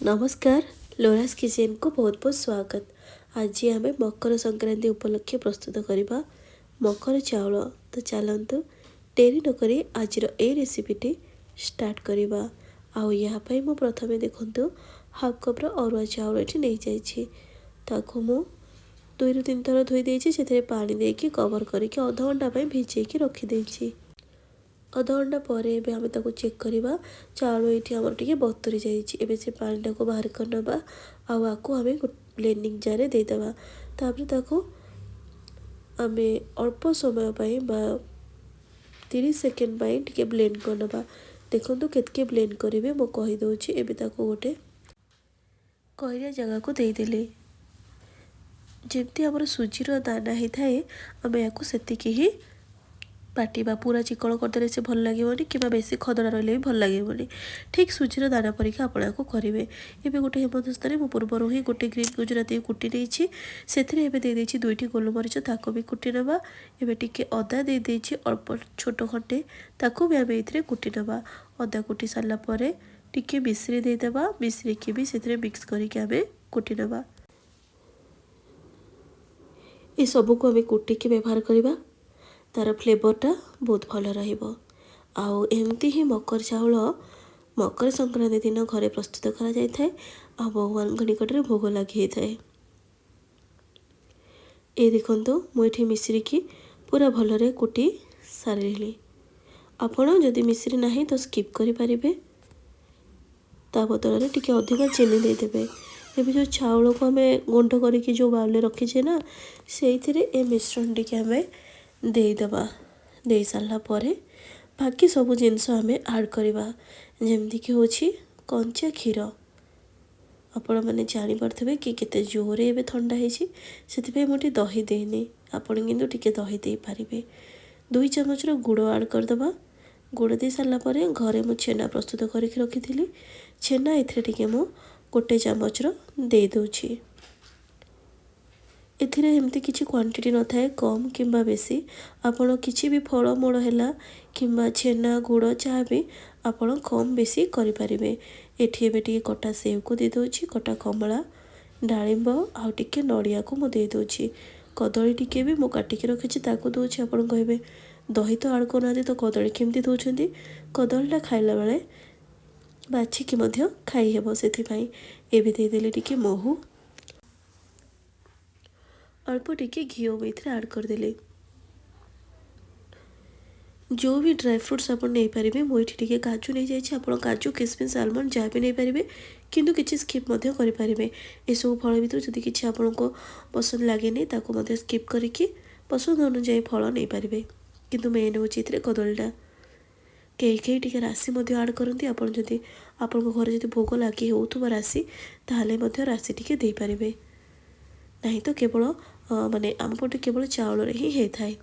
नमस्कार लोरास किचन को बहुत बहुत स्वागत। आज आम मकर संक्रांति उपलक्षे प्रस्तुत करवा मकर चाउल। तो चलतु डेरी नक आज ये रेसिपीटी स्टार्ट करवा। आपाई मु प्रथमे देखु हाफ कप्र अरुआ चाउल ये नहीं जाइए मु 2 ରୁ 3 थर धोई देछि। से पानी देकी कवर करके अध घंटा भिजेकी रखिदे। अध घंटा पर आम चेक करवा चाउल ये आम टे बतुरी जाइए। से पानी को बाहर कर नवा आको आम ब्लेंडिंग जार देदेवा। आम अल्प समय 30 सेकेंड टे ब्लेंड कर नवा। देखो केतके ब्लेंड करेंगे मु कहीदे। एवं गोटे कईरिया जगह को देदेले जमती आम सुजीर दाना होता है। आम या ही बाटिबा पूरा चिकड़ करदे से भल लगे कि बेसी खदड़ा रही भी भल लगे। ठीक सुजीर दाना परीक्षा आपण को करेंगे। एवं गोटे हेमदस्तार मु पूर्वर ही गोटे ग्रीन गुजराती कुटी नहीं से दे 2टी गोलमरीच ताको भी कुटी नवा। एवं टिके अदा दे अल्प छोट खंडे ताको भी आम ये कुटी नवा। अदा कुटी सारापर टिके मिश्री देदेवा। मिश्री की भी से मिक्स करके आम कुटी नवा। ये सबको आम कुटिकी व्यवहार करवा। तार फ्लेवरटा बहुत भल रमती ही मकर चाउल मकर संक्रांति दिन घरे प्रस्तुत करा जाए। भगवान निकट में भोग लगी था। ये देखो मुझे मिश्री की पूरा भलरे कुटी सारे। आपण जदि मिश्री ना तो स्किप करें। ता बदल टिके अधिक चीनी देदेवे। ये जो चाउल को आम गुंड करके जो बाउल रखीचे ना से मिश्रण टी आम देदेवा। दे सारा पर बाकी सब जिनस आम ऐड करवा जमती कि हूँ कंचा क्षीर। आपण मैंने जापे कि केते जोरे एवं ठंडा है मुझे दही देनी। आपण किंतु टिके दही दे पारे। 2 चामच गुड़ ऐड करदे। गुड़ दे सारापर घरे मु छेना प्रस्तुत करके रखी। छेना ये मु 1 चामच दे दूची। एथिरे एमती किसी क्वांटिटी न थाए कम किंबा बेसी। आपण किसी भी फलमूल है किंबा छेना गुड़ जहाँ भी आपण कम बेसी करें। एठी एबे टिके कटा सेव को दे दूची। कटा कमला डालिंब आउ टिके नड़िया को मुझे दूची। कदली टिके भी मु काटिकी रखी ताकू दूची। आपण कहे दही तो ऐड करना तो कदली केमती दौरान। कदलीटा खाइला बेले बाछिकी खाई हेब। से देदेली टिके महू अल्प टिके घी में ऐड करदे। जो भी ड्राई फ्रुट्स आप नहीं पारे मुझे काजू नहीं जाइए। आप काजू किशमिश आलमंड जहाँ भी नहीं पारे किंतु किसी स्किप करें। ये सब फल भर जब किसी आपन को पसंद लगे ताको स्किप करके पसंद अनुजाई फल नहीं पारे। किंतु मेन हूँ कदलीटा कई टे राशि ऐड करती। आप घर जब भोग लगे हो राशि ताहले राशि टी दे पारे। नहीं तो केवल माने आम पटे केवल चाउल ही होता है।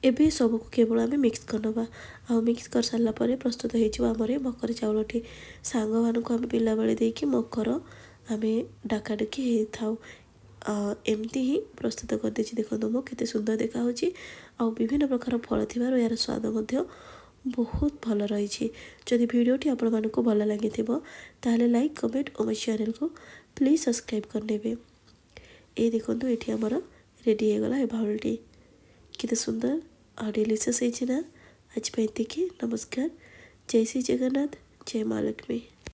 एबे सबको केवल आम मिक्स करनवा। मिक्स कर सारा पर प्रस्तुत होमर मकर चाउलटी सांग मान को आम पिला बेले देकी मकर आम डाकाडुकी था। एमती ही प्रस्तुत करदे। देखो मो केते सुंदर देखा विभिन्न प्रकार फल थी यार स्वाद बहुत भल रही। जदि वीडियोटी आपण मानक भल लगी ताहले लाइक कमेंट और मो चैनल को प्लीज सब्सक्राइब करने। ये देखो ये आमर रेडी हो गला बाउलटी केते सुंदर और डिलीशियस है ना। आज पाई नमस्कार। जय श्री जगन्नाथ। जय माँ लक्ष्मी।